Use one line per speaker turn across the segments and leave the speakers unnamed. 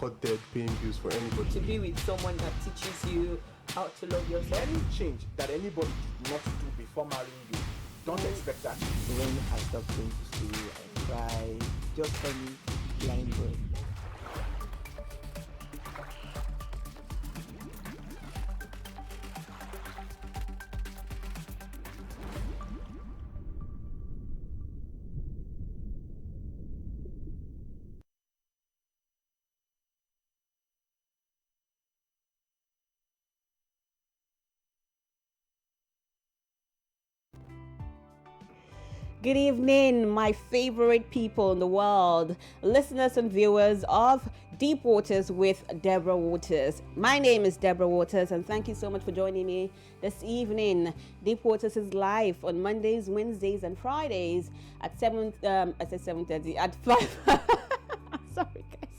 caught dead paying bills for anybody.
To be with someone that teaches you how to love yourself.
Any change that anybody did not do before marrying you, don't expect that.
When I stopped going to school, I cried, just funny, blind boy.
Good evening, my favorite people in the world, listeners and viewers of Deep Waters with Deborah Waters. My name is Deborah Waters, and thank you so much for joining me this evening. Deep Waters is live on Mondays, Wednesdays, and Fridays at 7:30 at 5. Sorry, guys.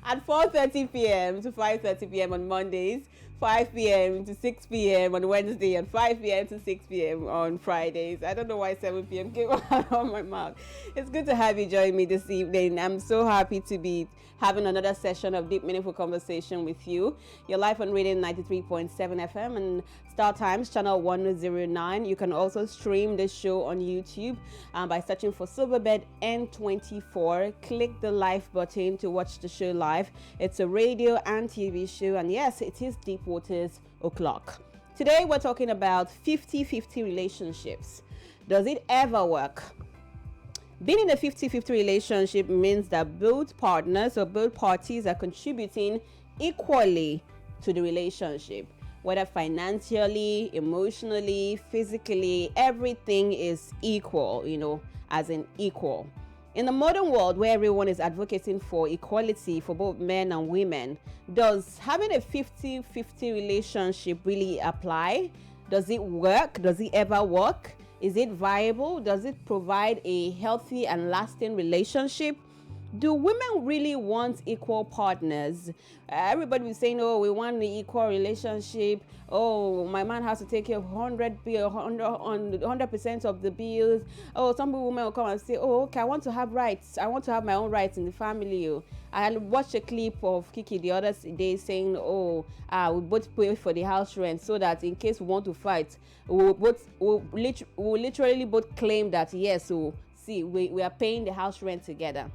At 4:30 p.m. to 5:30 p.m. on Mondays, 5 p.m. to 6 p.m. on Wednesday, and 5 p.m. to 6 p.m. on Fridays. I don't know why 7 p.m. came out of my mouth. It's good to have you join me this evening. I'm so happy to be having another session of deep, meaningful conversation with you. You're live on Reading 93.7 FM and Star Times channel 109. You can also stream this show on YouTube by searching for Silverbed N24. Click the live button to watch the show live. It's a radio and TV show, and yes, it is Deep Waters O'Clock. Today we're talking about 50-50 relationships. Does it ever work? Being in a 50-50 relationship means that both partners or both parties are contributing equally to the relationship, whether financially, emotionally, physically, everything is equal, as in equal. In the modern world where everyone is advocating for equality for both men and women, does having a 50-50 relationship really apply? Does it work? Does it ever work? Is it viable? Does it provide a healthy and lasting relationship? Do women really want equal partners? Everybody was saying, oh, we want the equal relationship. Oh, my man has to take care of 100% of the bills. Oh, some women will come and say, oh, okay, I want to have rights. I want to have my own rights in the family. I watched a clip of Kiki the other day saying, oh, we both pay for the house rent so that in case we want to fight, we'll literally both claim that, yes, so see, we are paying the house rent together.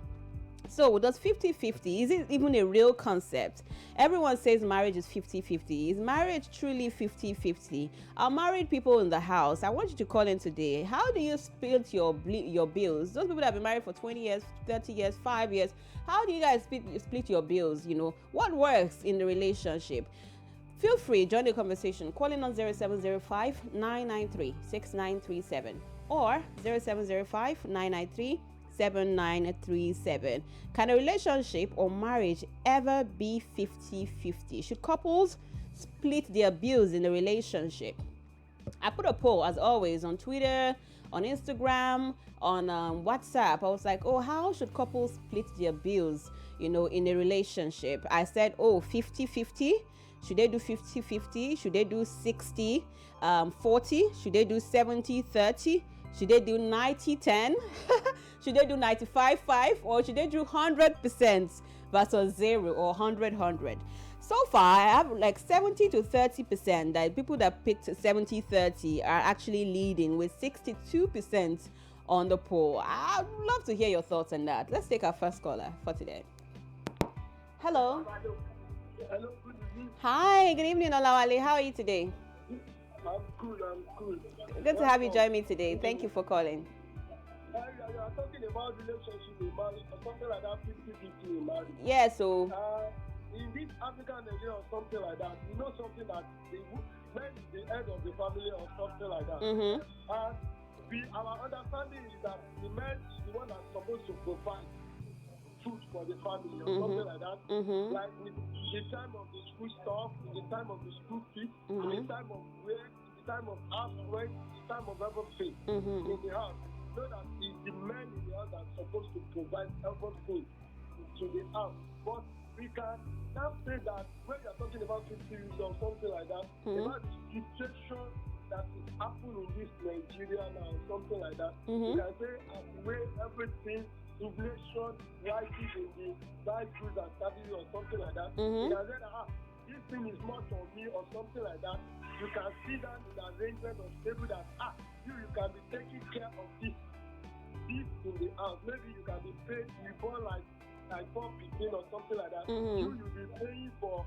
So does 50-50, is it even a real concept? Everyone says marriage is 50-50. Is marriage truly 50-50? Are married people in the house? I want you to call in today. How do you split your bills? Those people that have been married for 20 years, 30 years, 5 years, how do you guys split your bills? What works in the relationship? Feel free, join the conversation. Call in on 0705-993-6937 or 0705-993-7937. Can a relationship or marriage ever be 50-50? Should couples split their bills in a relationship? I put a poll, as always, on Twitter, on Instagram, on WhatsApp. I was like, oh, how should couples split their bills, in a relationship? I said, 50-50. Should they do 50-50? Should they do 60-40? Should they do 70-30? Should they do 90-10? Should they do 95-5? Or should they do 100% versus 0 or 100-100? So far, I have like 70 to 30% that people that picked 70-30 are actually leading with 62% on the poll. I'd love to hear your thoughts on that. Let's take our first caller for today. Hello.
Hello, good evening.
Hi, good evening, Olawale. How are you today?
I'm cool.
Good to have you join me today. Thank you for calling.
You are talking about relationship in marriage or something like that, 50-50 in marriage.
Yeah, so...
in this African Nigeria or something like that, something that the men is the head of the family or something like that.
Mm-hmm.
Our understanding is that the man is the one that's supposed to provide food for the family or something like that.
Mm-hmm.
Like in the time of the school stuff, in the time of the school fees, in the time of work, in the time of house rent, in the time of everything in the house. So that it's the man in the house that's supposed to provide everything to the house. But we can now say that when you're talking about 50 years or something like that, about the situation that is happening in this Nigeria now, something like that, you can say as the way everything inflation rises in the price goods and services or something like that,
Mhm.
you can say that this thing is much on me or something like that. You can see that in the arrangement of table that you can be taking care of this in the house. Maybe you can be paid, you born like 4 15 or something like that. You'll be paying for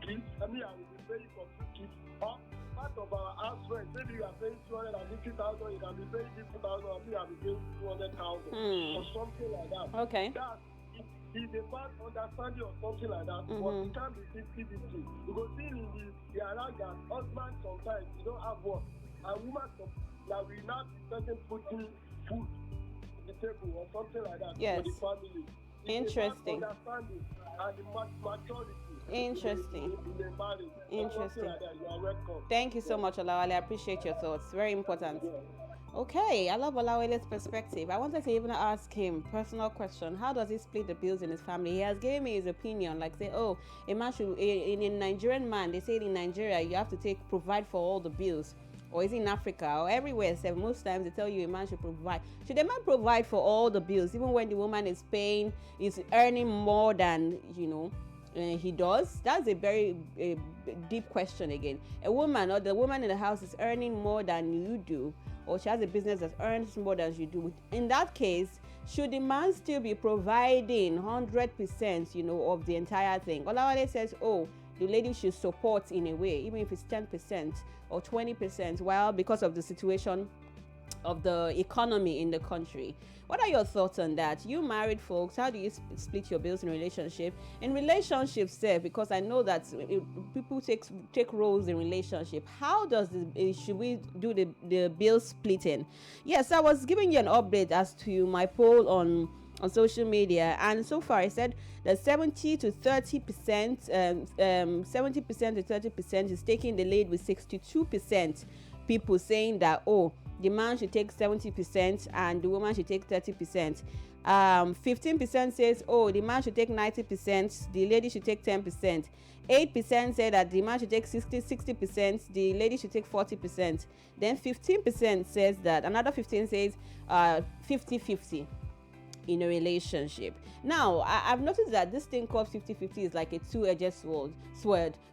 kids. I will be paying for 2 kids. Or part of our house rent, maybe you are paying 250,000, you can be paying 50,000, and me, I'll be paying 200,000 or something like that.
Okay.
That is about understanding or something like that, but it can't be 50-50. Because in the around that husband sometimes you don't have work, and woman that will not be person putting food on the table or something like that for the family.
Interesting.
Understanding and the maturity.
Interesting.
In the marriage.
Interesting.
Like that. You are welcome.
Thank you so much, Olawale. I appreciate your thoughts. Very important. Okay, I love Olawale's perspective. I wanted to even ask him personal question. How does he split the bills in his family? He has given me his opinion. Like say, a man should in a Nigerian man. They say in Nigeria you have to provide for all the bills. Or is it in Africa or everywhere? So most times they tell you a man should provide. Should a man provide for all the bills, even when the woman is earning more than he does? That's a very deep question again. A woman or the woman in the house is earning more than you do, or she has a business that earns more than you do. In that case, should the man still be providing 100%, of the entire thing? Olawale says, the lady should support in a way, even if it's 10% or 20%, well, because of the situation of the economy in the country. What are your thoughts on that? You married folks, how do you split your bills in relationship? In relationships, because I know that people take roles in relationship. How does should we do the bill splitting? Yes, I was giving you an update as to my poll on social media, and so far I said that 70% to 30% is taking the lead, with 62% people saying that the man should take 70% and the woman should take 30%. 15% says the man should take 90%, the lady should take 10%. 8% say that the man should take 60%, the lady should take 40%. Then 15% says that, another 15 says 50-50 in a relationship. Now, I've noticed that this thing called 50-50 is like a two-edged sword.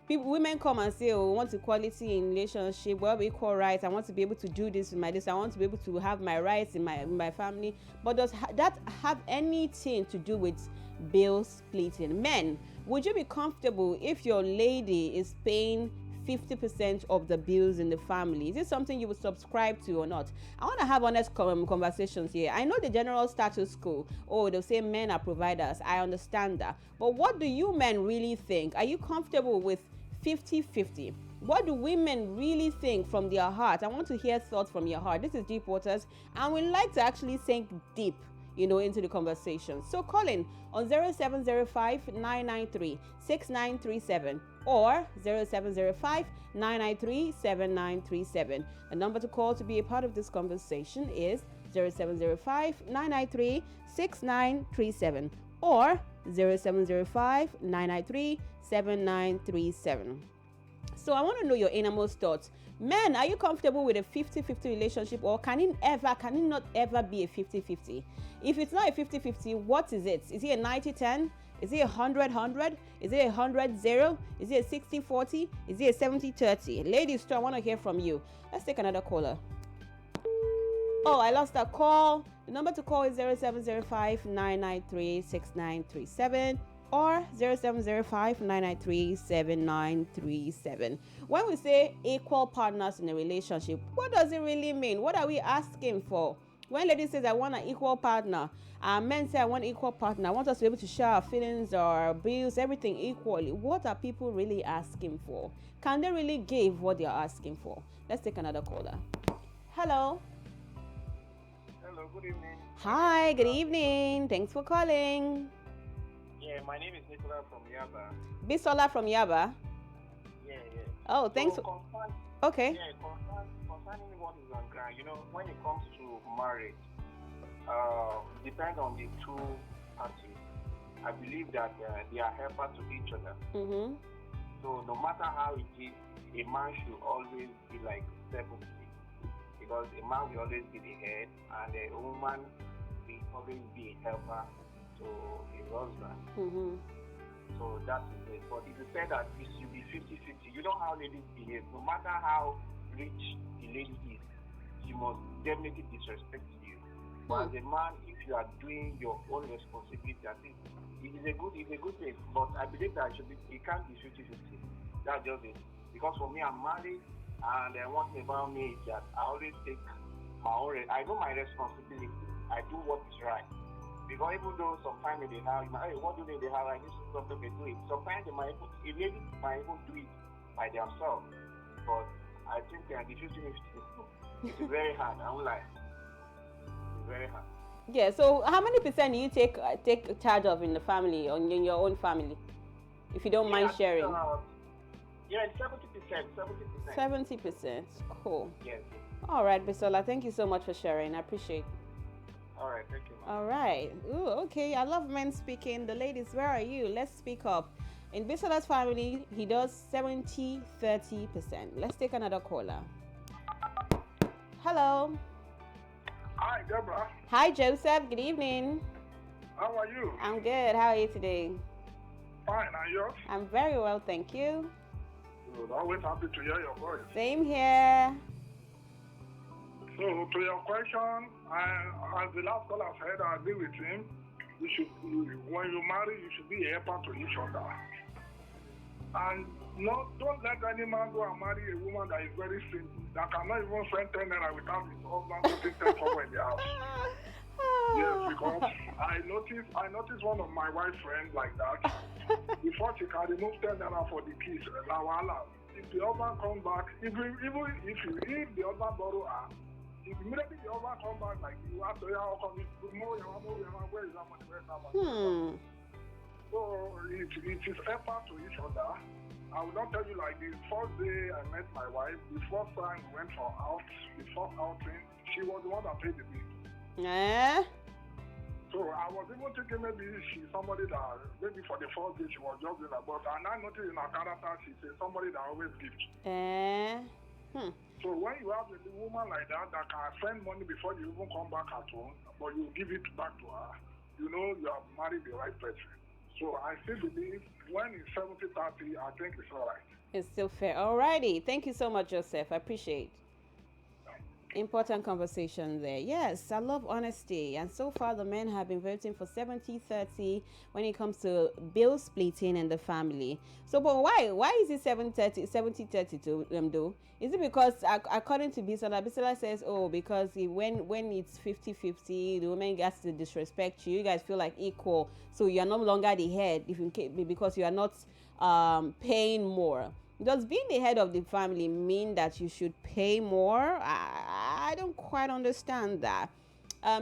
Women come and say, we want equality in relationship, we equal rights, I want to be able to do this with I want to be able to have my rights in my family. But does that have anything to do with bill splitting? Men, would you be comfortable if your lady is paying 50% of the bills in the family? Is it something you would subscribe to or not? I want to have honest conversations here. I know the general status quo, they'll say men are providers. I understand that. But what do you men really think? Are you comfortable with 50-50? What do women really think from their heart? I want to hear thoughts from your heart. This is Deep Waters, and we like to actually sink deep into the conversation. So call in on 0705-993-6937 or 0705-993-7937. The number to call to be a part of this conversation is 0705-993-6937 or 0705-993-7937. So I want to know your innermost thoughts. Men, are you comfortable with a 50-50 relationship, or can it not ever be a 50-50? If it's not a 50-50, what is it? Is it a 90-10? Is it a 100-100? Is it a 100-0? Is it a 60-40? Is it a 70-30? Ladies, too, I want to hear from you. Let's take another caller. I lost that call. The number to call is 0705-993-6937 or 0705-993-7937. When we say equal partners in a relationship, what does it really mean? What are we asking for? When ladies says, I want an equal partner, and men say, I want an equal partner, I want us to be able to share our feelings, our bills, everything equally. What are people really asking for? Can they really give what they are asking for? Let's take another caller. Hello.
Hello, good evening.
Hi, good evening. Thanks for calling.
Yeah, my name is Nicola from Yaba.
Bisola from Yaba?
Yeah.
Oh, thanks. Okay.
Yeah, concerning what is on ground, when it comes to marriage, depends on the two parties. I believe that they are helpers to each other.
Mm-hmm.
So no matter how it is, a man should always be like 70, because a man will always be the head and a woman
always be a helper to his husband.
Mm-hmm.
So that is it. But if you say that it should be 50-50, you know how ladies behave. No matter how rich the lady is, she must definitely disrespect you. But as a man, if you are doing your own responsibility, I think it is a good thing. But I believe that it can't be 50-50. That's just it. Because for me, I'm married, and one thing about me is that I always take my own. I know my responsibility. I do what is right. Because even though sometimes they have, hey, what do they have? I need something to do it. Sometimes a lady might even do it by themselves. But I think the 50-50 it's very hard. I won't lie. It's very hard.
Yeah. So, how many percent do you take charge of in the family, or in your own family, if you don't mind sharing?
Yeah, 70%.
70%. Cool.
Yes.
All right, Bisola. Thank you so much for sharing. I appreciate it.
All right, thank you.
All right. Ooh, okay. I love men speaking. The ladies, where are you? Let's speak up. In Bisola's family, he does 70-30%. Let's take another caller. Hello.
Hi, Deborah.
Hi, Joseph. Good evening.
How are you?
I'm good. How are you today?
Fine, and yours?
I'm very well, thank you.
Good. Always happy to hear your voice.
Same here.
So, to your question, as the last caller said, I agree with him. When you marry, you should be a helper to each other. And don't let any man go and marry a woman that is very simple, that cannot even spend 10 naira without his husband putting 10 cover in the house. Yes, because I noticed one of my wife's friends like that. Before she can remove 10 naira for the kids, if the husband comes back, if the husband borrow her, if immediately the husband comes back, like you have to hear how come where is that money, where is that money? So it is effort to each other. I will not tell you like the first day I met my wife, the first time we went for the first outing, she was the one that paid the bill. So I was even thinking maybe she's somebody that, maybe for the first day she was just doing that, but I now noticed in her character she's somebody that always gives. So when you have a woman like that can spend money before you even come back at home, but you give it back to her, you know you have married the right person. So I still believe when it's 70-30, I think it's all right.
It's still fair. Alrighty. Thank you so much, Joseph. I appreciate it. Important conversation there. Yes, I love honesty. And so far, the men have been voting for 70-30 when it comes to bill splitting in the family. So, but why? Why is it 70-30 to them though? Is it because, according to Bisola says, oh, because when it's 50-50, the woman gets to disrespect you. You guys feel like equal. So you are no longer the head because you are not paying more. Does being the head of the family mean that you should pay more? I don't quite understand that.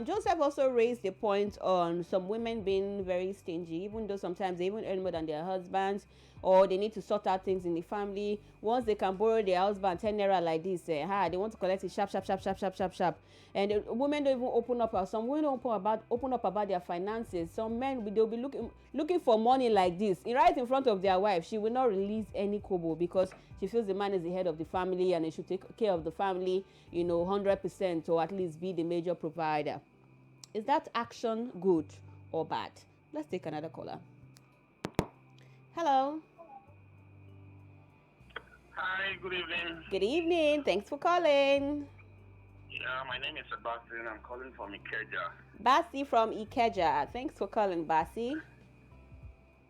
Joseph also raised the point on some women being very stingy, even though sometimes they even earn more than their husbands, or they need to sort out things in the family. Once they can borrow their husband 10 naira like this, they want to collect it sharp. And the women don't even open up. Some women don't open up about their finances. Some men, they'll be looking for money like this, right in front of their wife. She will not release any kobo because she feels the man is the head of the family and he should take care of the family, 100%, or at least be the major provider. Is that action good or bad? Let's take another caller. Hello.
Hi, good evening.
Good evening. Thanks for calling.
Yeah, my name is Sebastian. I'm calling from Ikeja.
Basi from Ikeja. Thanks for calling, Basi.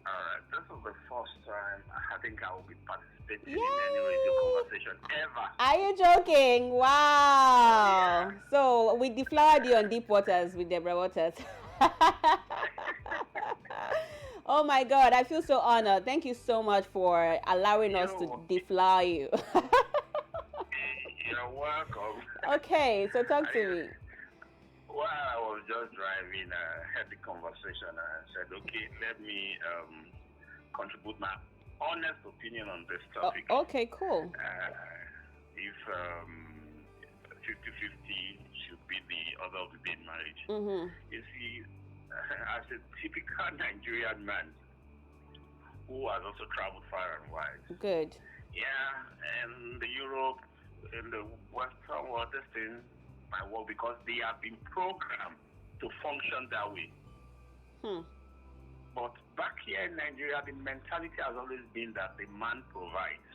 Alright, this is the first time I think I will be participating in any radio conversation ever.
Are you joking? Wow.
Yeah.
So we deflowered you on Deep Waters with Deborah Waters. Oh my God, I feel so honored. Thank you so much for allowing us to deflower you.
You're welcome.
Okay, so talk to me.
While I was just driving, I had the conversation and I said, okay, let me contribute my honest opinion on this topic.
Okay, cool.
If 50-50 should be the order of the day in marriage.
Mm-hmm.
You see, as a typical Nigerian man who has also traveled far and wide.
Good.
Yeah, and the Europe, in the Western world, this thing might work because they have been programmed to function that way. But back here in Nigeria, the mentality has always been that the man provides.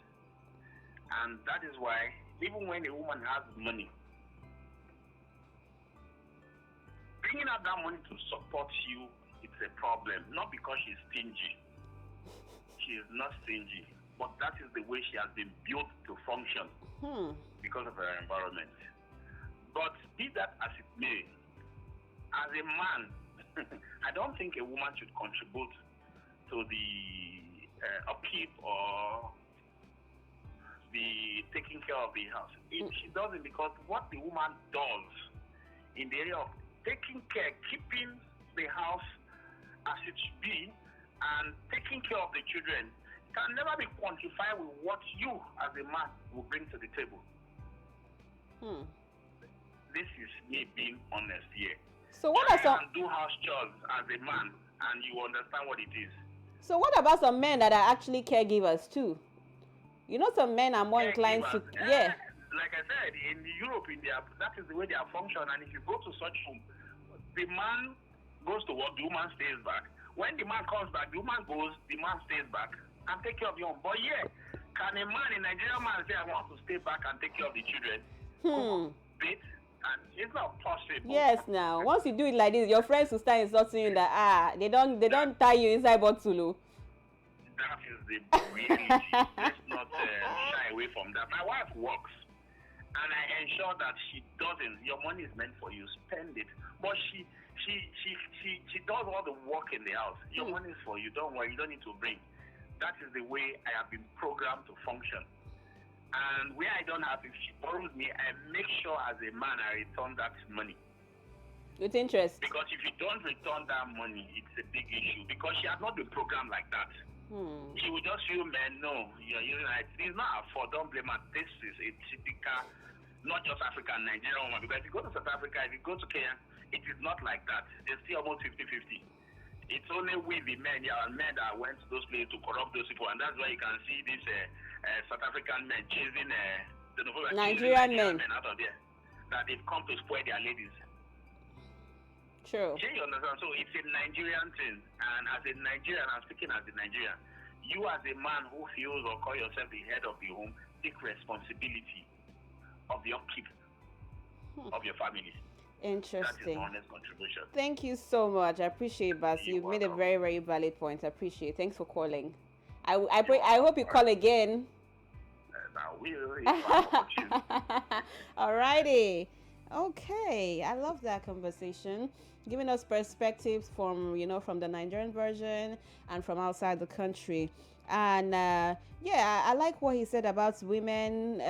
And that is why, even when a woman has money, bringing out that money to support you, it's a problem. Not because she's stingy. She is not stingy. But that is the way she has been built to function because of her environment. But be that as it may, as a man, I don't think a woman should contribute to the upkeep or the taking care of the house. She does it because what the woman does in the area of taking care, keeping the house as it should be, and taking care of the children can never be quantified with what you as a man will bring to the table. This is me being honest here.
So what are some...
do house chores as a man, and you understand what it is.
So what about some men that are actually caregivers too? You know, some men are more inclined to... Yeah.
Like I said, in Europe, that is the way they are function. And if you go to such home, the man goes to work, the woman stays back. When the man comes back, the woman goes, the man stays back and take care of the home. But yeah, can a man, a Nigerian man, say, I want to stay back and take care of the children? Bit, and it's not possible.
Yes, now once you do it like this, your friends will start insulting you that they don't tie you inside bottle.
That is the reality. Let's not shy away from that. My wife works, and I ensure that she doesn't. Your money is meant for you. Spend it. But she does all the work in the house. Your money is for you. Don't worry. You don't need to bring. That is the way I have been programmed to function. And where I don't have, if she borrows me, I make sure as a man I return that money.
With interest.
Because if you don't return that money, it's a big issue. Because she has not been programmed like that. She will just feel, man, no, it's not her fault. Don't blame her. This is a typical, not just African, Nigerian woman. Because if you go to South Africa, if you go to Kenya, it is not like that. It's still almost 50-50. It's only we, the men, men that went to those places to corrupt those people. And that's why you can see these South African men chasing
Nigerian men
out of there. That they've come to spoil their ladies.
True.
You understand? So it's a Nigerian thing. And as a Nigerian, I'm speaking as a Nigerian, you as a man who feels or call yourself the head of the home, take responsibility of the upkeep of your family.
Interesting.
That is an honest contribution.
Thank you so much. I appreciate Bas. You've made a very, very valid point. I appreciate it. Thanks for calling. I hope you call again.
I will. If I want you.
Alrighty. Okay. I love that conversation. Giving us perspectives from the Nigerian version and from outside the country. And I like what he said about women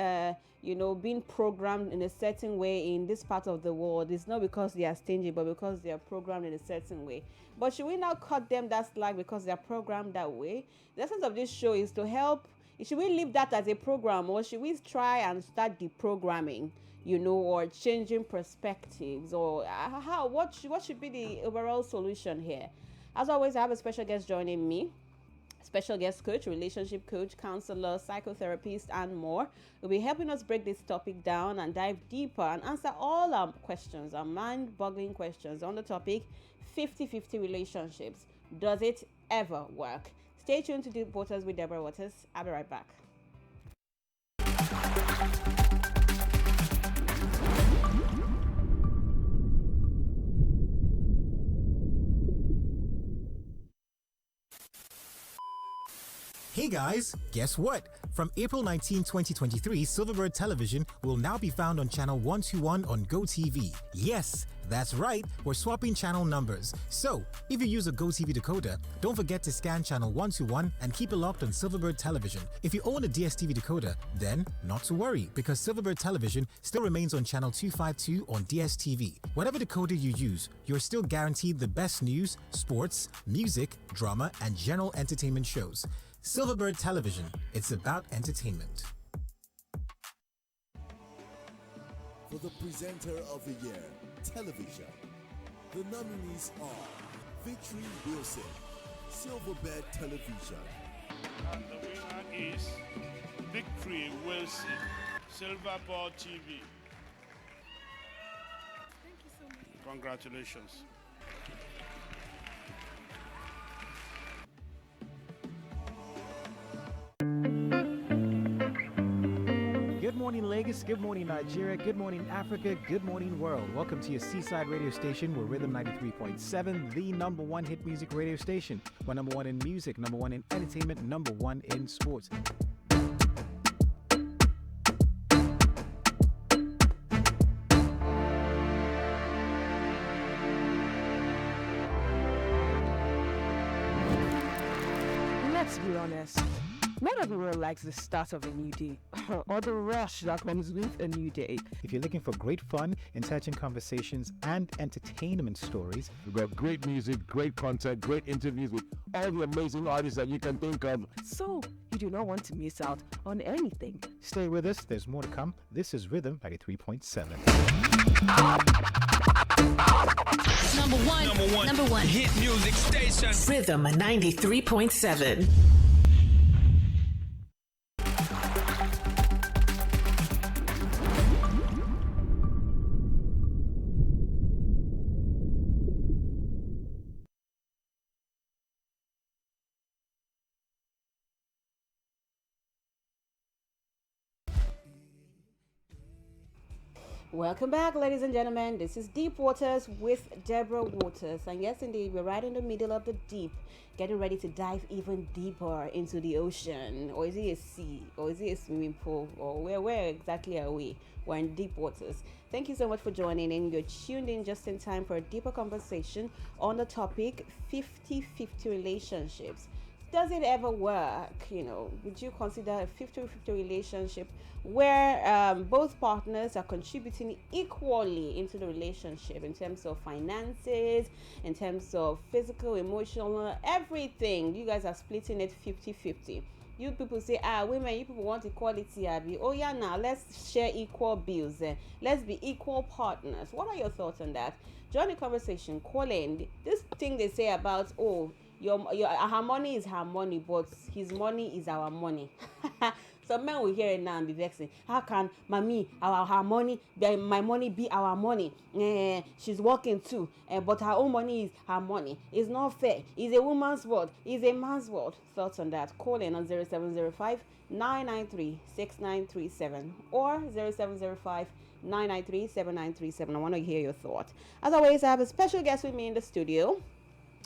being programmed in a certain way in this part of the world. It's not because they are stingy, but because they are programmed in a certain way. But should we not cut them that slack because they are programmed that way? The essence of this show is to help. Should we leave that as a program, or should we try and start deprogramming, or changing perspectives, or what should be the overall solution here? As always, I have a special guest joining me. Special guest coach, relationship coach, counselor, psychotherapist, and more will be helping us break this topic down and dive deeper and answer all our questions, our mind-boggling questions on the topic 50-50 relationships. Does it ever work? Stay tuned to Deep Waters with Deborah Waters. I'll be right back.
Hey guys, guess what? From April 19, 2023, Silverbird Television will now be found on channel 121 on GoTV. Yes, that's right, we're swapping channel numbers. So, if you use a GoTV decoder, don't forget to scan channel 121 and keep it locked on Silverbird Television. If you own a DSTV decoder, then not to worry, because Silverbird Television still remains on channel 252 on DSTV. Whatever decoder you use, you're still guaranteed the best news, sports, music, drama, and general entertainment shows. Silverbird Television, it's about entertainment.
For the presenter of the year, television, the nominees are Victory Wilson, Silverbird Television.
And the winner is Victory Wilson, Silverbird TV.
Thank you so much.
Congratulations.
morning, Lagos. Good morning, Nigeria. Good morning, Africa. Good morning, world. Welcome to your Seaside radio station. We're Rhythm 93.7, the number one hit music radio station. We're number one in music, number one in entertainment, number one in sports.
Let's be honest. Not everyone likes the start of a new day or the rush that comes with a new day.
If you're looking for great fun, intelligent conversations, and entertainment stories,
we've got great music, great content, great interviews with all the amazing artists that you can think of.
So, you do not want to miss out on anything.
Stay with us. There's more to come. This is Rhythm 93.7.
Number one hit music station. Rhythm 93.7.
Welcome back, ladies and gentlemen. This is Deep Waters with Deborah Waters. And yes, indeed, we're right in the middle of the deep, getting ready to dive even deeper into the ocean. Or is it a sea? Or is it a swimming pool? Or where exactly are we? We're in Deep Waters. Thank you so much for joining in. You're tuned in just in time for a deeper conversation on the topic 50-50 relationships. Does it ever work? Would you consider a 50-50 relationship where both partners are contributing equally into the relationship in terms of finances, in terms of physical, emotional, everything? You guys are splitting it 50-50. You people say, women, you people want equality, Abby. Oh yeah, now let's share equal bills. Let's be equal partners. What are your thoughts on that? Join the conversation. Call in. This thing they say about, her money is her money, but his money is our money. Some men will hear it now and be vexing. How can her money, my money be our money? She's working too, but her own money is her money. It's not fair. It's a woman's world. It's a man's world. Thoughts on that? Call in on 0705 993 6937 or 0705 993 7937. I want to hear your thoughts. As always, I have a special guest with me in the studio.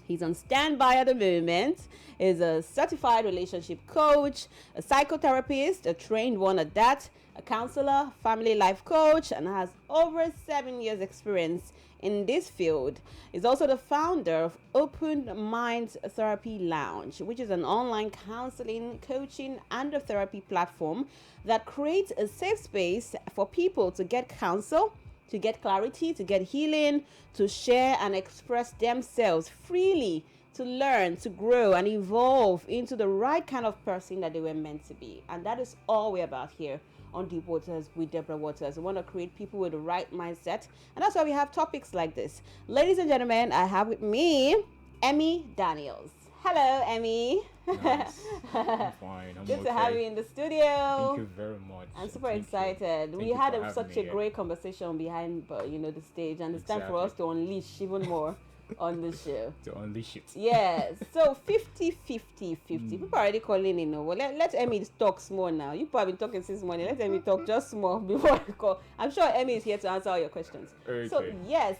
He's on standby at the moment. He's a certified relationship coach, a psychotherapist, a trained one at that, a counselor, family life coach, and has over 7 years experience in this field. He's also the founder of Open Minds Therapy Lounge, which is an online counseling, coaching, and a therapy platform that creates a safe space for people to get counsel, to get clarity, to get healing, to share and express themselves freely, to learn, to grow, and evolve into the right kind of person that they were meant to be. And that is all we're about here on Deep Waters with Deborah Waters. We want to create people with the right mindset, and that's why we have topics like this. Ladies and gentlemen, I have with me Emmy Daniels. Hello, Emmy.
Nice. I'm fine. I'm
Good to have you in the studio.
Thank you very much.
I'm super excited. We had such a great conversation behind, the stage, and it's time for us to unleash even more on the show.
To unleash it.
Yes. So 50-50. People are already calling in. Well, let Emmy talk small now. You probably been talking since morning. Let Emmy talk just small before I call. I'm sure Emmy is here to answer all your questions.
Okay.
So yes,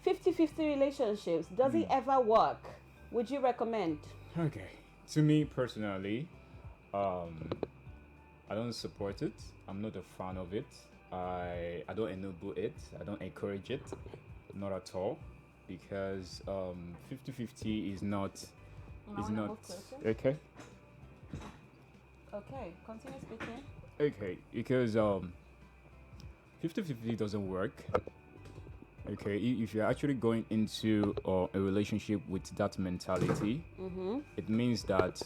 50-50 relationships. Does it ever work? Would you recommend?
Okay. To me personally, I don't support it. I'm not a fan of it. I don't enable it. I don't encourage it. Not at all. Because 50-50 is not okay.
Okay, continue speaking.
Okay, because 50-50 doesn't work. Okay, if you're actually going into a relationship with that mentality, it means that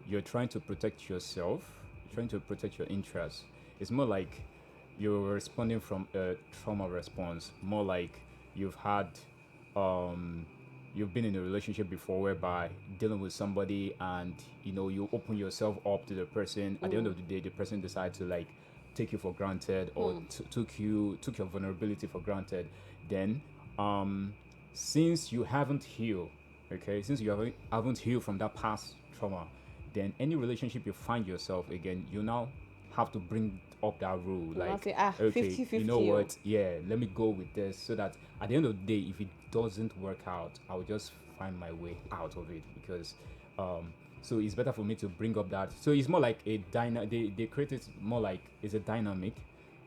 you're trying to protect yourself, you're trying to protect your interests. It's more like you're responding from a trauma response, more like you've been in a relationship before whereby dealing with somebody and you open yourself up to the person. At the end of the day, the person decides to take you for granted or took your vulnerability for granted. Then since you haven't healed from that past trauma, then any relationship you find yourself again, you now have to bring up that rule. Like,
say,
okay,
50-50.
you know what? Yeah, let me go with this, so that at the end of the day, if it doesn't work out, I'll just find my way out of it, because so it's better for me to bring up that. So it's more like a they create it more like it's a dynamic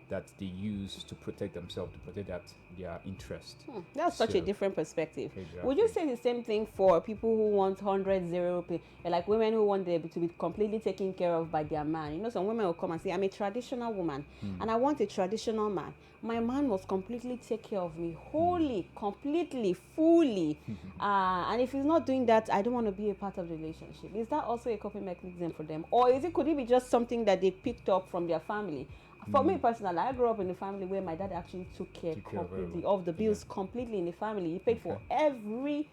that they use to protect themselves, to protect their interest.
That's such a
So,
different perspective.
exactly.
Would you say the same thing for people who want 100-0 pay, like women who want them to be completely taken care of by their man? You know, some women will come and say, I'm a traditional woman and I want a traditional man. My man must completely take care of me wholly, completely, fully. And if he's not doing that, I don't want to be a part of the relationship. Is that also a coping mechanism for them? Or could it be just something that they picked up from their family? For me personally, I grew up in a family where my dad actually took care completely of the bills, completely in the family. He paid for everything,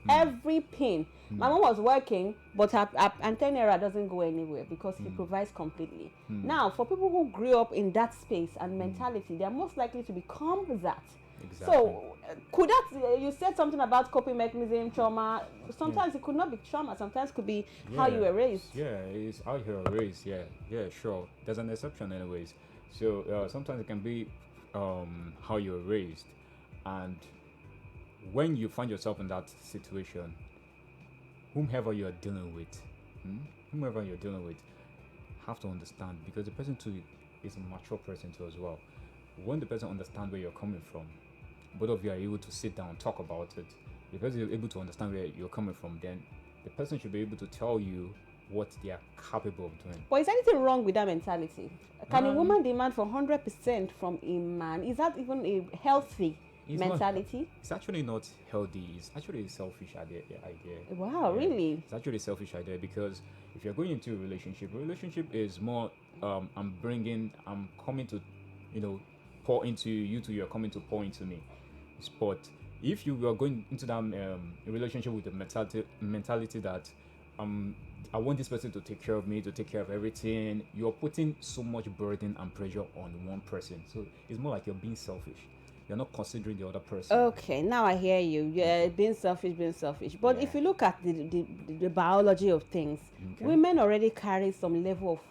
every pin. My mom was working, but her antenna doesn't go anywhere because he provides completely. Now, for people who grew up in that space and mentality, they're most likely to become that.
Exactly.
So, could that, you said something about coping mechanism, trauma. Sometimes it could not be trauma, sometimes it could be how you were raised.
Yeah, it's how you were raised. Yeah, sure. There's an exception, anyways. So sometimes it can be how you were raised, and when you find yourself in that situation, whomever you are dealing with, have to understand, because the person too is a mature person too as well. When the person understands where you're coming from, both of you are able to sit down and talk about it. The person is able to understand where you're coming from, then the person should be able to tell you what they are capable of doing.
But is anything wrong with that mentality? Can a woman demand for 100% from a man? Is that even a healthy mentality?
It's actually not healthy. It's actually a selfish idea.
Wow, really?
It's actually a selfish idea, because if you're going into a relationship is more I'm coming to, pour into you too, you're coming to pour into me. But if you are going into that relationship with the mentality that I want this person to take care of me, to take care of everything, you're putting so much burden and pressure on one person. So it's more like you're being selfish. You're not considering the other person.
Okay, now I hear you. Yeah, being selfish. But if you look at the biology of things, women already carry some level of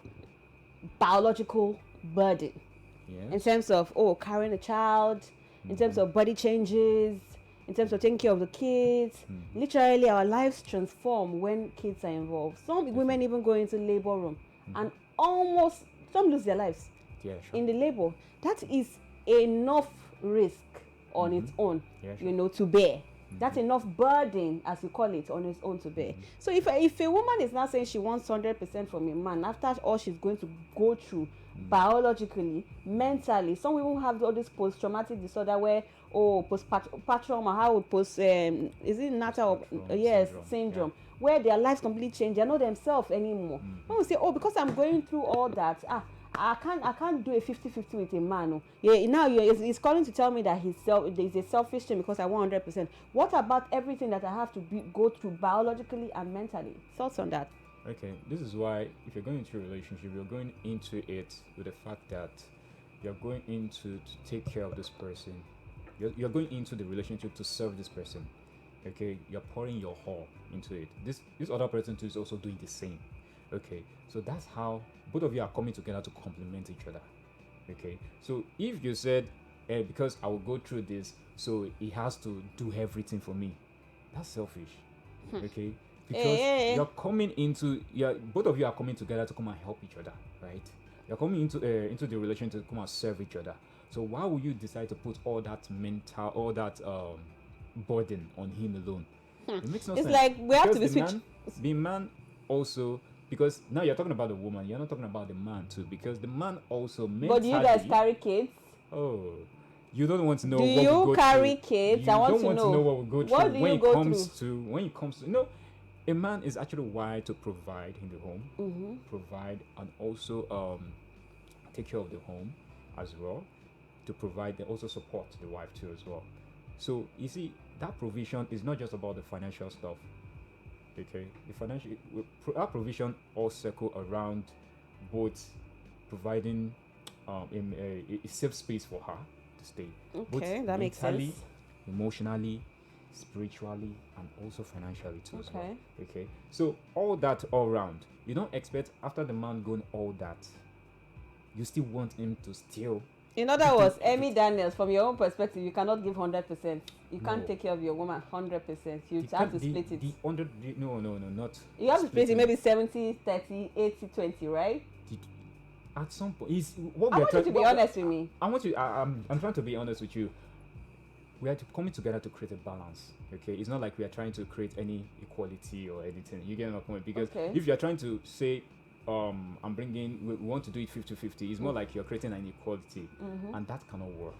biological burden. In terms of carrying a child, in terms of body changes, in terms of taking care of the kids. Literally, our lives transform when kids are involved. Some women even go into labor room and almost some lose their lives in the labor. That is enough risk on its own, to bear. That's enough burden, as you call it, on its own to bear. So if a woman is now saying she wants 100% from a man, after all she's going to go through biologically, mentally, some women have all this post-traumatic disorder where post-trauma, how would is it natal? Yes, syndrome, where their lives completely change. They're not themselves anymore. When we say, because I'm going through all that, I can't do a 50-50 with a man. Now he's calling to tell me that there's a selfish thing because I want 100%. What about everything that I have to go through biologically and mentally? Thoughts on that?
Okay, this is why if you're going into a relationship, you're going into it with the fact that you're going into to take care of this person. You're going into the relationship to serve this person. Okay, you're pouring your all into it. This other person too is also doing the same. Okay, so that's how both of you are coming together to complement each other. Okay, so if you said, because I will go through this, so he has to do everything for me, that's selfish. Okay, because you're coming into, both of you are coming together to come and help each other, right? You're coming into the relationship to come and serve each other. So why would you decide to put all that burden on him alone? It makes no sense.
It's like we have to be switched.
The man also, because now you're talking about the woman, you're not talking about the man too, because the man also mentally.
But do you guys carry kids?
Oh, you don't want to know.
Do
what
you
we go
carry
through.
kids?
You
I want
don't
to
want
know.
to know what we go
What
through
do
when
you
it
go
comes to a man is actually wired to provide in the home, provide and also take care of the home as well, to provide and also support the wife too as well. So you see, that provision is not just about the financial stuff. Okay, our provision all circle around both providing a safe space for her to stay.
Okay, that makes
mentally,
sense.
emotionally, spiritually, and also financially too as well.
Okay.
Okay. So all that all round, you don't expect after the man going all that, you still want him to still.
In other words, Emmy Daniels, from your own perspective, you cannot give 100%. You can't
No.
take care of your woman 100%. You have to split it.
No, not.
You have to split it
splitting.
maybe 70, 30, 80, 20, right?
At some point, is what
I
we are
want you to be honest with me.
I want you. I'm trying to be honest with you. We are coming together to create a balance. Okay, it's not like we are trying to create any equality or anything. You get my point? Because
Okay.
if you are trying to say, I'm bringing, we want to do it 50-50, it's more like you're creating an equality, and that cannot work.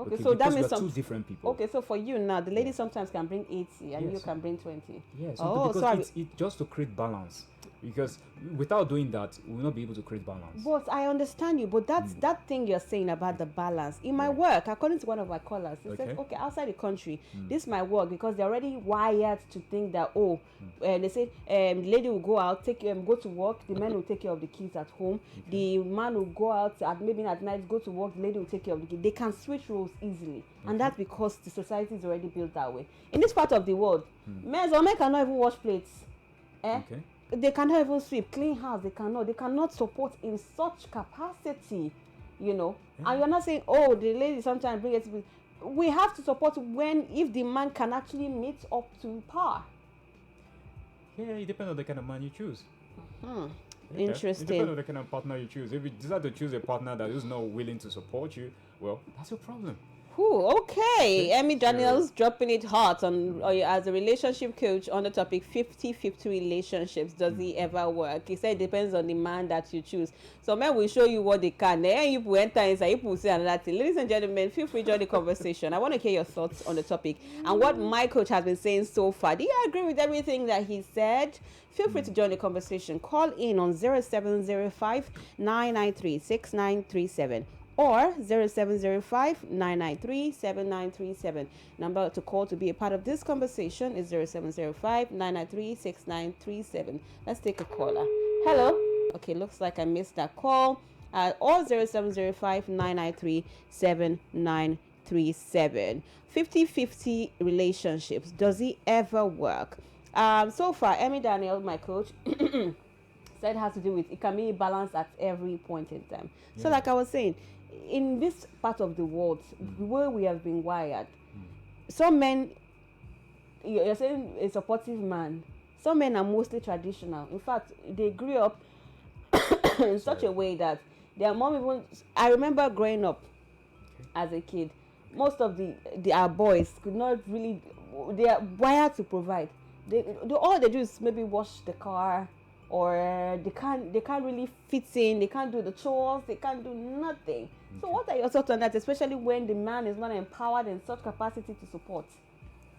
Okay, so that
because
means
we are two different people.
Okay, so for you now, the lady sometimes can bring 80 and you
Yes.
can bring 20.
Yes,
Oh,
because
sorry.
it's just to create balance. Because without doing that, we will not be able to create balance.
But I understand you, but that's that thing you're saying about the balance. In my work, according to one of my callers, he says, okay, outside the country, this might work because they're already wired to think that, they say the lady will go out, go to work, the man will take care of the kids at home, the man will go out maybe at night, go to work, the lady will take care of the kids. They can switch roles easily. And that's because the society is already built that way. In this part of the world, men cannot even wash plates.
Okay.
They cannot even sweep, clean house. They cannot support in such capacity, And you're not saying, the lady sometimes bring it. We have to support if the man can actually meet up to par.
Yeah, it depends on the kind of man you choose.
Interesting.
It depends on the kind of partner you choose. If you decide to choose a partner that is not willing to support you, well, that's your problem.
Okay. Emmy Daniels dropping it hot on as a relationship coach on the topic 50-50 relationships. Does it ever work? He said it depends on the man that you choose. So men will show you what they can. Then you enter inside, you will say another thing. Ladies and gentlemen, feel free to join the conversation. I want to hear your thoughts on the topic and what my coach has been saying so far. Do you agree with everything that he said? Feel free to join the conversation. Call in on 0705 993 6937. or 0705-993-7937. Number to call to be a part of this conversation is 0705-993-6937. Let's take a caller. Hello. Okay, looks like I missed that call. Or 0705-993-7937. 50-50 relationships. Does it ever work? So far, Emmy Daniel, my coach, said it has to do with it can be balanced at every point in time. Yeah. So like I was saying, in this part of the world, the way we have been wired, some men, you're saying a supportive man, some men are mostly traditional. In fact, they grew up in such a way that their mom even, I remember growing up as a kid, most of our boys could not really, they are wired to provide. All they do is maybe wash the car, or they can't really fit in, they can't do the chores, they can't do nothing. Okay. So what are your thoughts on that, especially when the man is not empowered in such capacity to support?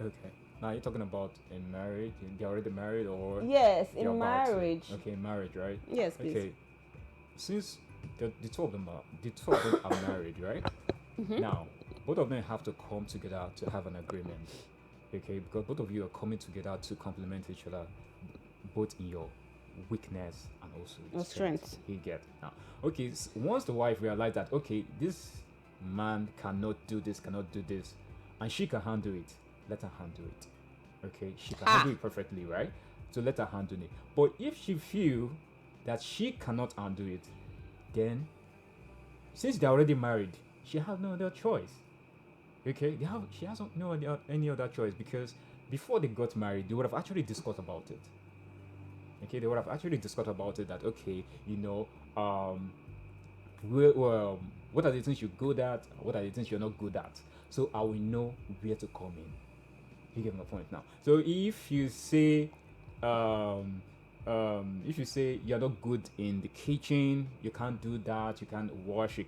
Okay. Now you're talking about in marriage, they're already married, or
yes, in marriage.
Okay, marriage, right?
Yes, please.
Okay. Since the two of them are married, right? Now, both of them have to come together to have an agreement. Okay, because both of you are coming together to complement each other, both in your weakness and also your strength. You get now. Okay, so once the wife realized that, okay, this man cannot do this, and she can handle it, let her handle it. Okay, she can handle it perfectly, right? So let her handle it. But if she feel that she cannot handle it, then since they're already married, she has no other choice. Okay, she has any other choice, because before they got married, they would have actually discussed about it. Okay, they would have actually discussed about it that, okay, what are the things you're good at, what are the things you're not good at, so I will know where to come in. You get my point now. So if you say you're not good in the kitchen, you can't do that, you can't wash,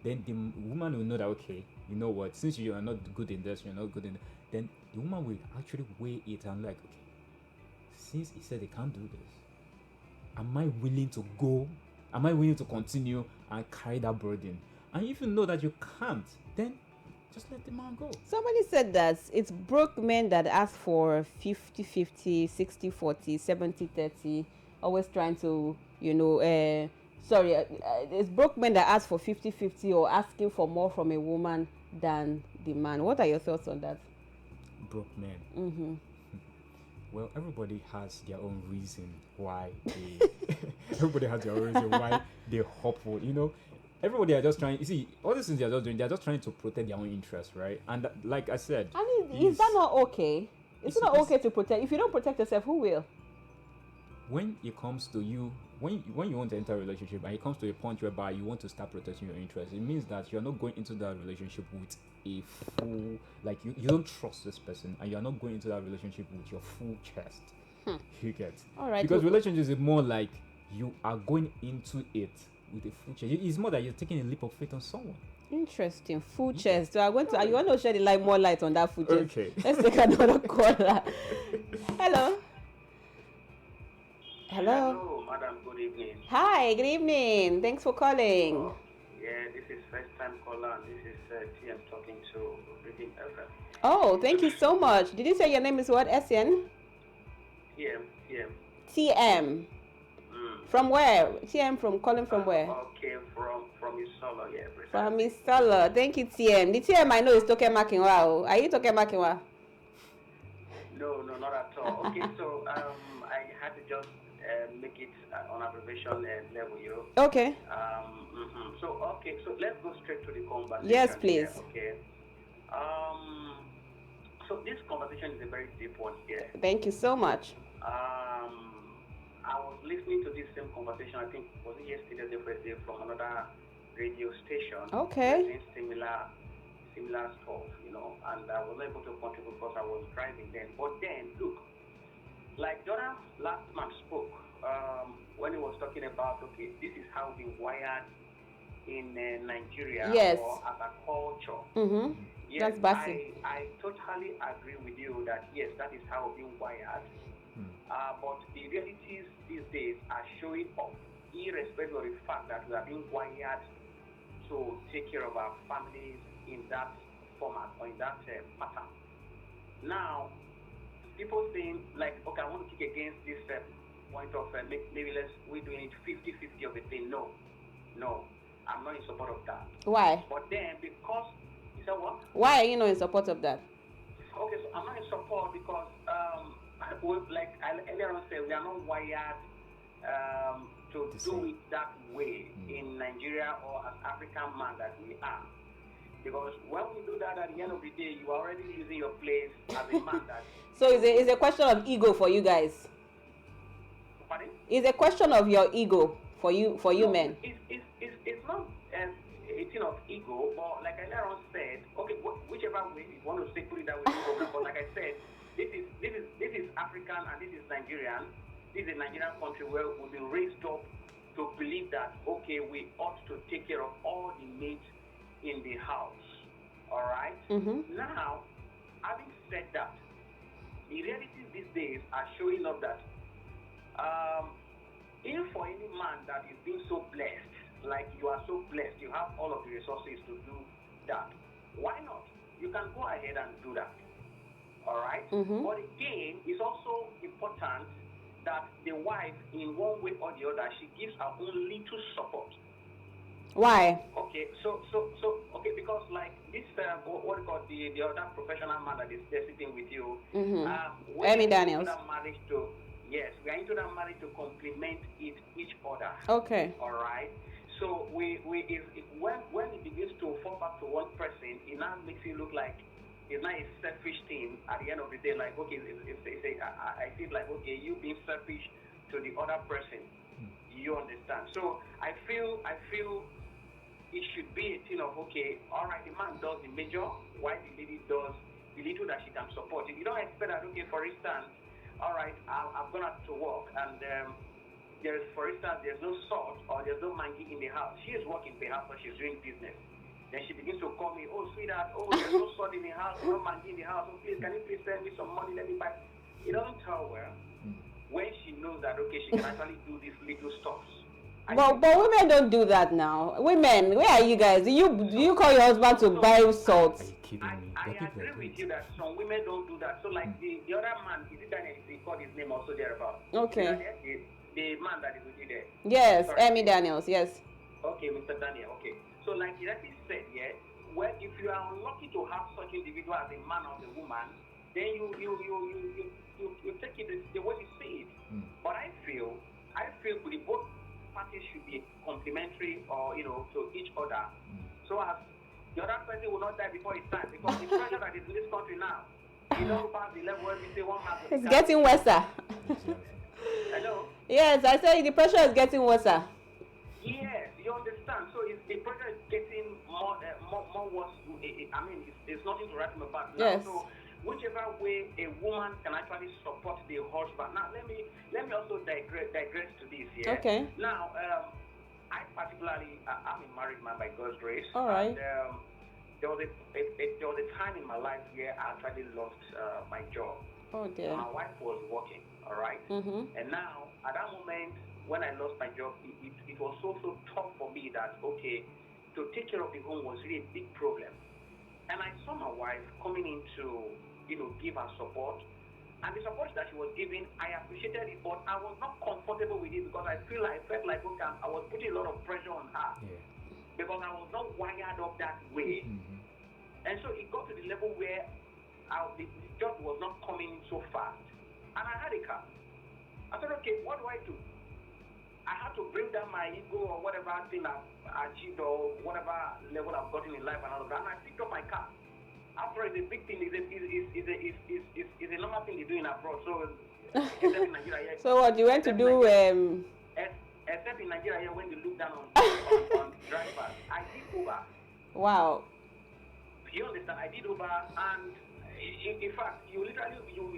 then the woman will know that, okay, you know what, since you are not good in this, you're not good in that, then the woman will actually weigh it and like, okay, since he said he can't do this, am I willing to go? Am I willing to continue and carry that burden? And if you know that you can't, then just let the man go.
Somebody said that it's broke men that ask for 50-50, 60-40, 70-30, always trying to, it's broke men that ask for 50-50 or asking for more from a woman than the man. What are your thoughts on that?
broke men. Well, everybody has their own reason why they. Everybody has their own reason why they hop for. Everybody are just trying. You see, all these things they are just doing. They are just trying to protect their own interests, right? And like I said,
Is that not okay? It's not okay to protect. If you don't protect yourself, who will?
When it comes to you, when you want to enter a relationship and it comes to a point whereby you want to start protecting your interests, it means that you're not going into that relationship with a full, like you don't trust this person, and you're not going into that relationship with your full chest. You get?
All right.
Because relationships is more like you are going into it with a full chest. It's more that you're taking a leap of faith on someone.
Interesting. Full chest. So you want to shed more light on that full chest?
Okay.
Let's take another caller. Hello.
Hello, madam. Good evening.
Hi. Good evening. Thanks for calling.
Yeah, this is first time caller. And this is TM talking to Reading FM.
Oh, thank you so much. Did you say your name is what? SN?
TM.
TM. From where? TM from calling from where?
Okay, from Isolo, yeah.
From Isolo. Thank you, TM. The TM I know is Toke Makinwa. Are you Toke Makinwa?
No, not at all. Okay, so I had to just make it on abbreviation level,
Okay.
So let's go straight to the conversation.
Yes, please.
Here, okay. So this conversation is a very deep one here.
Thank you so much.
I was listening to this same conversation, I think, was it yesterday or the first day, from another radio station.
Okay.
Similar stuff, and I was not able to contribute because I was driving then. But then, look, like Jordan last man spoke when he was talking about, okay, this is how we wired in Nigeria,
yes,
or as a culture.
That's
Yes,
basic.
I totally agree with you that yes, that is how we're wired. But the realities these days are showing up, irrespective of the fact that we are being wired to take care of our families in that format or in that pattern. Now, people saying like, okay, I want to kick against this point of maybe we're doing it 50-50 of a thing. No, I'm not in support of that.
Why?
But then because you said what?
Why are you not in support of that?
Okay, so I'm not in support because like I earlier on said, we are not wired to do it that way in Nigeria or as African man that we are. Because when we do that, at the end of the day, you are already losing your place as a man. That
so it's a question of ego for you guys.
Pardon?
It's a question of your ego for you men.
It's not a thing of ego, but like I earlier on said, okay, whichever way you want to say, put it that way, but like I said, this is African and this is Nigerian. This is a Nigerian country where we've been raised up to believe that, okay, we ought to take care of all the needs in the house. All right? Now, having said that, the realities these days are showing up that even for any man that is being so blessed, like you are so blessed, you have all of the resources to do that, why not? You can go ahead and do that. All right? But again, it's also important that the wife, in one way or the other, she gives her own little support.
Why?
Okay, so okay, because like this, what do you call the other professional man that is there sitting with you,
Emmy Daniels.
We are into that marriage to complement each other.
Okay.
All right. So when it begins to fall back to one person, it now makes it look like it's not a selfish thing at the end of the day. Like, okay, I feel like, okay, you being selfish to the other person. You understand? So I feel it should be a thing of, okay, all right, the man does the major, while the lady does the little that she can support. If you don't expect that, okay, for instance, all right, I've gone out to work and there's no salt or there's no mangi in the house. She is working perhaps, but she's doing business. Then she begins to call me, oh, sweetheart, oh, there's no salt in the house, no mangi in the house. Oh, please, can you please send me some money? Let me buy. It doesn't tell well when she knows that, okay, she can actually do these little stuff.
But women don't do that now. Women, where are you guys? Do you call your husband to buy salt?
I agree with you that some women don't do that. So like the other man, is it Daniel? He called his name also there about.
Okay.
The man that is with you there.
Yes, Emmy Daniels, yes.
Okay, Mr. Daniel, okay. So like he said, yeah, well, if you are unlucky to have such individual as a man or a woman, then you take it the way you see it. But I feel both parties should be complementary or to each other, so as the other person will not die before his time. Because the pressure that is in this country now, you don't pass the level where we say one man.
It's getting worse.
Hello.
Yes, I say the pressure is getting worse.
Yes, you understand. So the pressure is getting more worse. I mean, it's nothing to write him about now.
Yes.
So whichever way a woman can actually support the husband. Now, let me also digress to this. Yeah.
Okay.
Now, I particularly, I'm a married man by God's grace.
All right.
And, there was a time in my life where I actually lost my job.
Oh dear.
My wife was working. All right. And now, at that moment when I lost my job, it was so tough for me that to take care of the home was really a big problem. And I saw my wife coming in to give her support. And the support that she was giving, I appreciated it, but I was not comfortable with it because I felt like I was putting a lot of pressure on her. Yeah. Because I was not wired up that way. And so it got to the level where the job was not coming so fast. And I had a car. I said, okay, what do I do? I had to bring down my ego or whatever thing I've achieved or whatever level I've gotten in life and all of that. And I picked up my car. After it's a big thing, it's a normal thing they do in abroad. So, except in Nigeria,
so what you went to do?
Except in Nigeria, when you look down on drivers, I did Uber.
Wow.
You understand? I did Uber, and in fact, you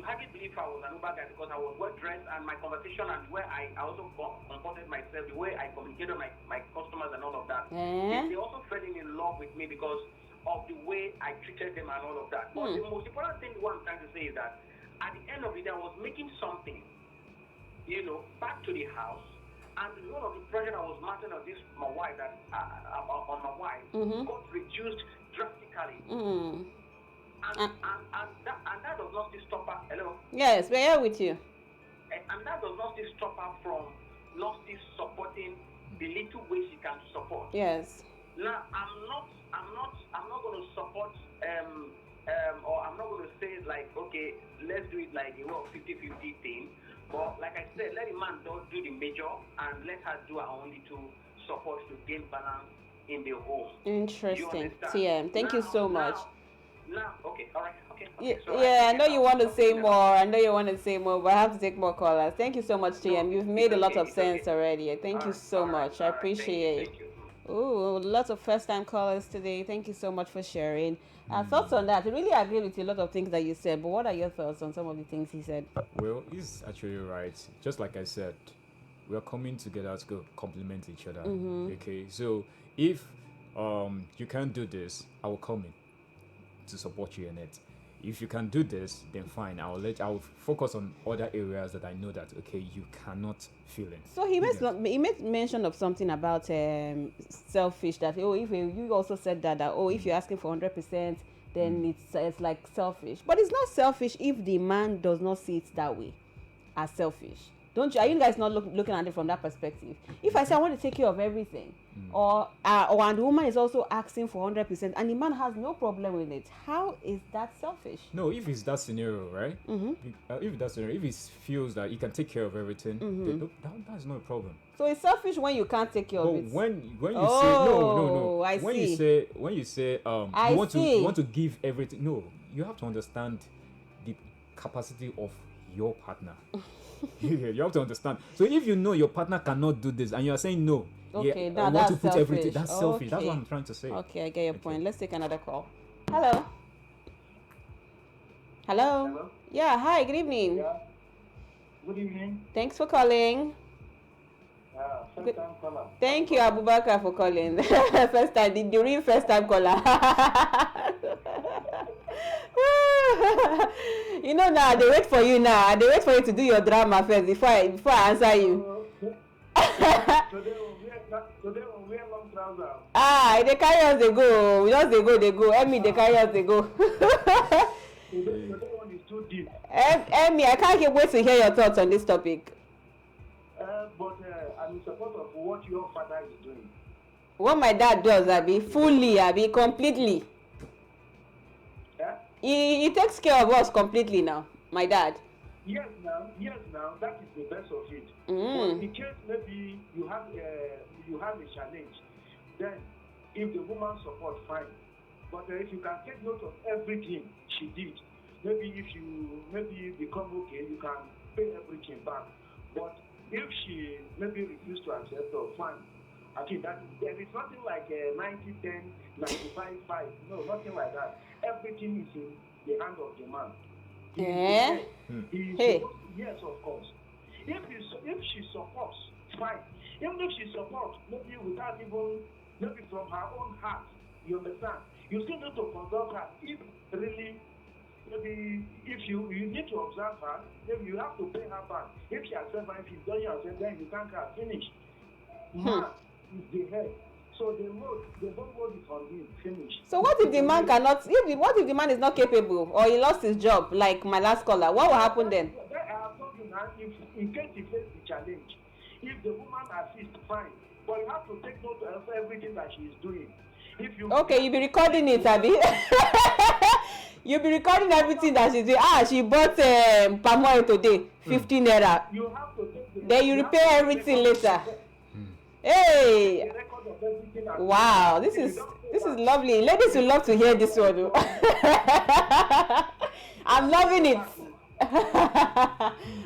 hardly believe I was an Uber guy because I was well dressed, and my conversation and where I also comported myself, the way I communicated with my customers and all of that. They also fell in love with me because of the way I treated them and all of that. But the most important thing what I'm trying to say is that at the end of it, I was making something, back to the house, and a lot of the pressure I was mounting on my wife got reduced drastically. And that does not still stop her. Hello?
Yes, we're here with you.
And that does not still stop her from not still supporting the little way she can support.
Yes.
Now, I'm not going to support or I'm not going to say like, okay, let's do it like a 50-50 thing. But like I said, let the man do the major and let her do her own little support to gain balance in the home.
Interesting. TM, thank you so much.
Now, okay, all right, okay.
I know you want to say more. But I have to take more callers. Thank you so much, TM. You've made a lot of sense already. Thank you so much. I appreciate it. Oh, lots of first-time callers today. Thank you so much for sharing. Thoughts on that? I really agree with a lot of things that you said, but what are your thoughts on some of the things he said?
Well, he's actually right. Just like I said, we are coming together to complement each other. Okay, so if you can't do this, I will come in to support you in it. If you can do this, then fine. I'll focus on other areas that I know that you cannot feel it.
So he made mention of something about selfish. That if you also said that if you're asking for 100%, then it's like selfish. But it's not selfish if the man does not see it that way as selfish. Don't you? Are you guys not looking at it from that perspective? If I say I want to take care of everything, and the woman is also asking for 100%, and the man has no problem with it, how is that selfish?
No, if it's that scenario, right? If he feels that he can take care of everything, then that's no problem.
So it's selfish when you can't take care of it.
When you say no. When you say you want to give everything, no, you have to understand the capacity of your partner. You have to understand. So if you know your partner cannot do this and you are saying no,
I
want to put
selfish.
everything, that's selfish. That's what I'm trying to say.
Okay, I get your point. Let's take another call. Hello. Hello. Yeah, hi, good evening.
Yeah. Good evening.
Thanks for calling.
First time caller.
Thank you, Abubakar, for calling. The real first time caller. Now they wait for you now. They wait for you to do your drama first before I answer you.
Today we'll wear long trousers.
They carry us, they go. They go. Emmy, they carry us, they go.
Today one is too deep.
Emmy, I can't wait to hear your thoughts on this topic.
But I'm in support of what your father is doing.
What my dad does, Abi, fully, Abi, completely.
Yeah?
He takes care of us completely now, my dad.
Yes, now, that is the best of it. But in case maybe you have a challenge, then if the woman support, fine. But if you can take note of everything she did, maybe if you become okay, you can pay everything back. But if she maybe refuse to accept, or fine. I think that there is nothing like 90-10, 95-5. No, nothing like that. Everything is in the hand of the man. Yes, of course. If she supports, fine. Even if she supports, maybe without even, maybe from her own heart, you understand? You still need to consult her. If really, maybe if you need to observe her, then you have to pay her back. If she accepts her, if she doesn't accept, then you thank her. Finish. Man is the head. So the whole world is on him. Finish.
So what if the man cannot? What if the man is not capable, or he lost his job, like my last caller? What will happen then?
I have told you now. If in case he faces the challenge, if the woman assists, fine. But you have to take note of everything that she is doing. If you
be recording it, Abi. You'll be recording everything that she's doing. She bought palm oil today, 15 naira.
You have to take
then you repay everything later. Hey! Wow, this is lovely. Ladies will love to hear this one. I'm loving it.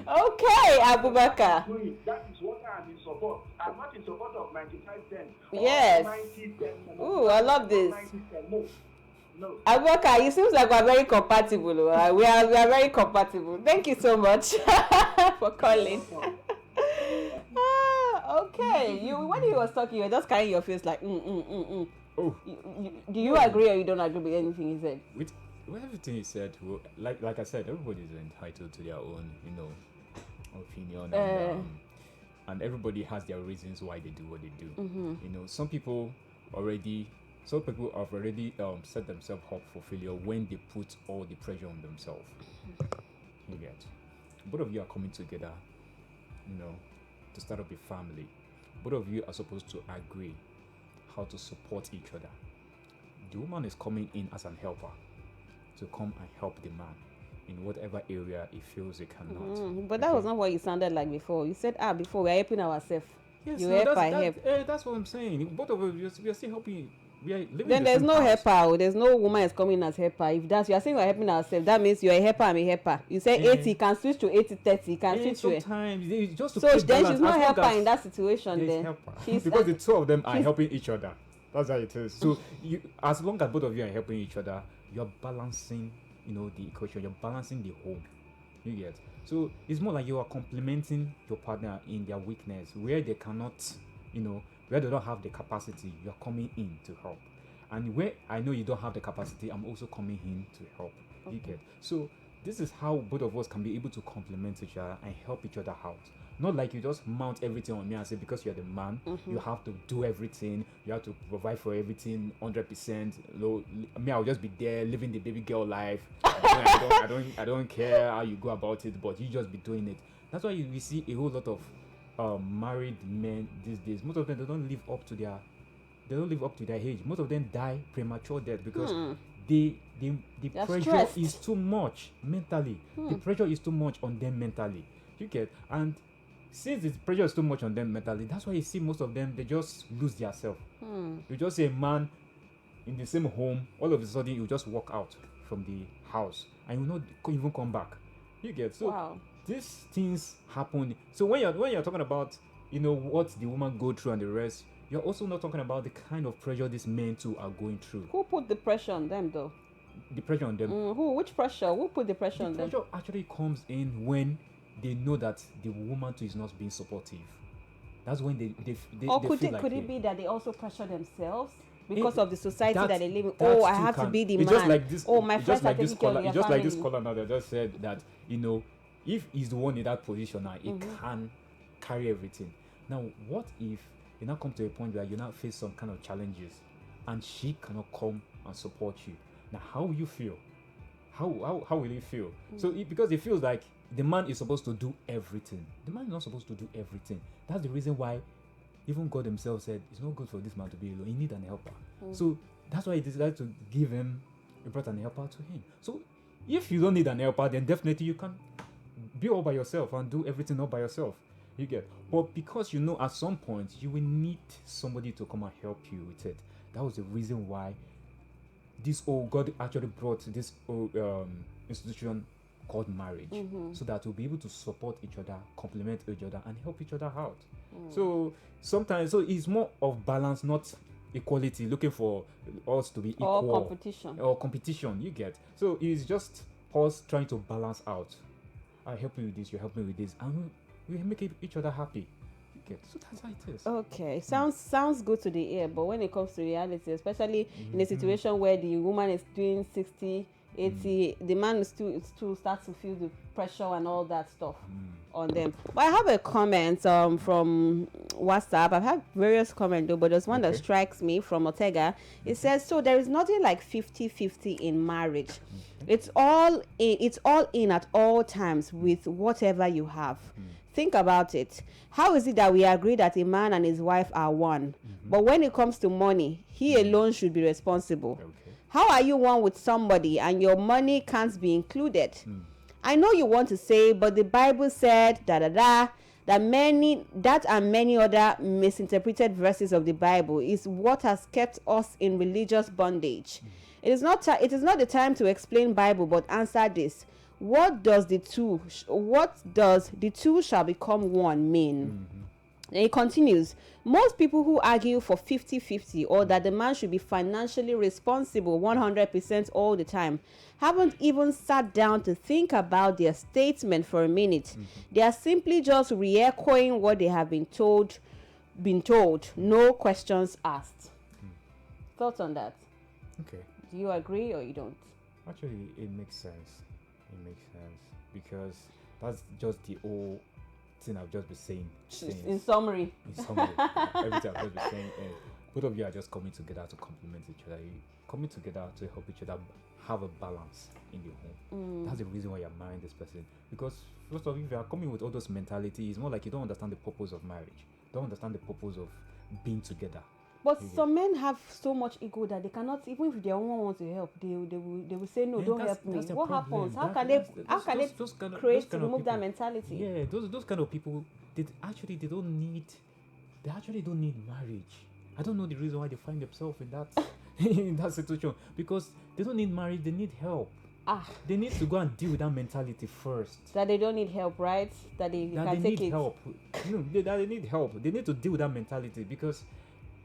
Okay, Abubakar.
That is what I'm in support. I'm not in support of 95-10.
Yes.
90-10.
Ooh, I love this.
90-10. No.
Abubakar, it seems like we're very compatible. We are very compatible. Thank you so much for calling. Okay, when he was talking, you were just carrying your face like,
Oh.
Do you agree or you don't agree with anything he said?
With everything he said, like I said, everybody is entitled to their own, opinion, and everybody has their reasons why they do what they do. Some people have already set themselves up for failure when they put all the pressure on themselves. You get, both of you are coming together, to start up a family. Both of you are supposed to agree how to support each other. The woman is coming in as an helper to come and help the man in whatever area he feels he cannot.
But that was not what you sounded like before. You said, before we are helping ourselves.
Yes,
you help, I help.
That's what I'm saying. Both of us, we are still helping. We are living.
Then there's no helper. There's no woman is coming as helper. If that's you are saying we're helping ourselves, that means you're a helper. I'm a helper. You say 80, you can switch to 80-30. You can switch to
sometimes just to
so then
balance.
She's not helper in that situation. Then
she's because the two of them are helping each other. That's how it is. So as long as both of you are helping each other, you're balancing, the equation. You're balancing the home. You get. So it's more like you are complementing your partner in their weakness, where they cannot, where they don't have the capacity. You're coming in to help. And where I know you don't have the capacity, I'm also coming in to help. Okay. You get. So this is how both of us can be able to complement each other and help each other out. Not like you just mount everything on me and say, because you're the man, you have to do everything, you have to provide for everything 100%. Me, I'll just be there living the baby girl life. I don't care how you go about it, but you just be doing it. That's why we see a whole lot of married men these days. Most of them, they don't live up to their age. Most of them die premature death because the pressure is too much mentally. The pressure is too much on them mentally. You get. And since the pressure is too much on them mentally, that's why you see most of them, they just lose their self. You just see a man in the same home, all of a sudden you just walk out from the house and you not even come back. You get. So these things happen. So when you're talking about what the woman go through and the rest, you're also not talking about the kind of pressure these men too are going through.
Who put the pressure on them though?
The pressure on them.
Which pressure? Who put the pressure on them?
The pressure actually comes in when they know that the woman too is not being supportive. That's when they
could it be that they also pressure themselves because of the society that they live in? I have to be the man.
Just like this,
my friends are taking care of your
just
family.
like this caller now that just said that if he's the one in that position now, he can carry everything. Now, what if you now come to a point where you now face some kind of challenges and she cannot come and support you? Now, how will you feel? How will you feel? So because it feels like the man is supposed to do everything. The man is not supposed to do everything. That's the reason why even God himself said it's not good for this man to be alone. He needs an helper. So that's why he decided to give him
you brought an helper to him. So if you don't need an helper, then definitely you can be all by yourself and do everything all by yourself. You get, but because you know at some point you will need somebody to come and help you with it. That was the reason why God actually brought this institution called marriage, so that we'll be able to support each other, complement each other, and help each other out. So sometimes, it's more of balance, not equality, looking for us to be equal or competition. You get, so it's just us trying to balance out. I help you with this, you help me with this, and we make each other happy. Okay, so that's how it is.
Okay, sounds good to the ear, but when it comes to reality, especially in a situation where the woman is doing 60, 80, the man is to start to feel the pressure and all that stuff on them. But I have a comment from WhatsApp. I've had various comments though, but there's one that strikes me from Ortega. It says, so there is nothing like 50-50 in marriage. It's all in at all times with whatever you have. Think about it. How is it that we agree that a man and his wife are one, but when it comes to money, he alone should be responsible? How are you one with somebody and your money can't be included? I know you want to say, but the Bible said that and many other misinterpreted verses of the Bible is what has kept us in religious bondage. It is not the time to explain Bible, but answer this. What does the two shall become one mean? And it continues. Most people who argue for 50-50 or that the man should be financially responsible 100% all the time haven't even sat down to think about their statement for a minute. They are simply just re-echoing what they have been told, no questions asked. Thoughts on that?
Okay.
Do you agree or you don't?
Actually, it makes sense. Because that's just the whole thing I've just been saying.
In summary.
Everything I've just been saying. Both of you are just coming together to complement each other. You're coming together to help each other have a balance in the home. That's the reason why you're marrying this person. Because first of all, if you are coming with all those mentality, it's more like you don't understand the purpose of marriage. Don't understand the purpose of being together.
But some men have so much ego that they cannot, even if their woman wants to help, they will say no, don't help me. What happens? How can they create to remove that mentality?
Yeah, those kind of people, they actually don't need marriage. I don't know the reason why they find themselves in that in that situation, because they don't need marriage, they need help. They need to go and deal with that mentality first.
That they don't need help, right? That they can take it.
Help. No, they need help. They need to deal with that mentality, because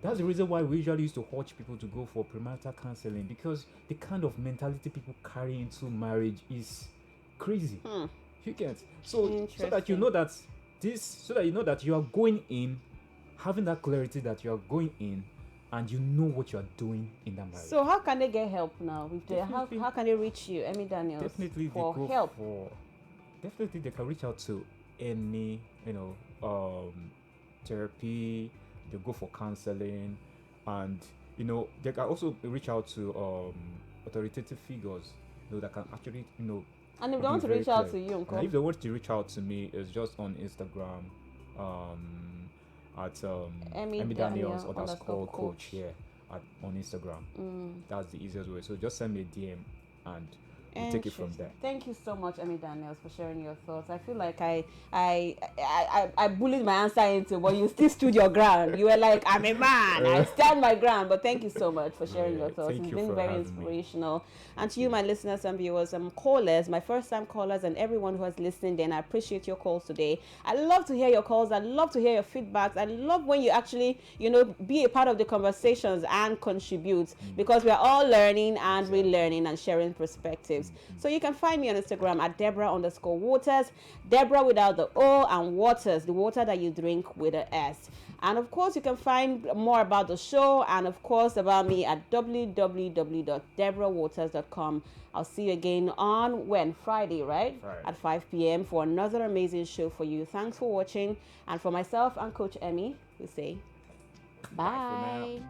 that's the reason why we usually used to urge people to go for premarital counseling, because the kind of mentality people carry into marriage is crazy. You get so that you know that you are going in having that clarity that you are going in and you know what you are doing in that marriage.
So how can they get help now? How can they reach you, Emmy Daniels?
Definitely
for help.
Definitely they can reach out to any therapy. They go for counseling, and they can also reach out to authoritative figures that can actually
And if they want to reach out to you,
if they want to reach out to me, it's just on Instagram at Emmy Daniels _ coach here on Instagram. That's the easiest way. So just send me a DM and we'll take it from there.
Thank you so much, Emmy Daniels, for sharing your thoughts. I feel like I bullied my answer into, but you still stood your ground. You were like, I'm a man, I stand my ground. But thank you so much for sharing your thoughts. It's been very inspirational. And to you, my listeners and viewers, callers, my first-time callers, and everyone who has listened in, I appreciate your calls today. I love to hear your calls. I love to hear your feedbacks. I love when you actually, be a part of the conversations and contribute, because we're all learning and relearning and sharing perspectives. So you can find me on Instagram at Deborah_Waters, Deborah without the O, and Waters, the water that you drink with an S. And of course, you can find more about the show and of course about me at www.deborahwaters.com. I'll see you again on Friday, right? At 5 p.m. for another amazing show for you. Thanks for watching. And for myself and Coach Emmy, we say bye.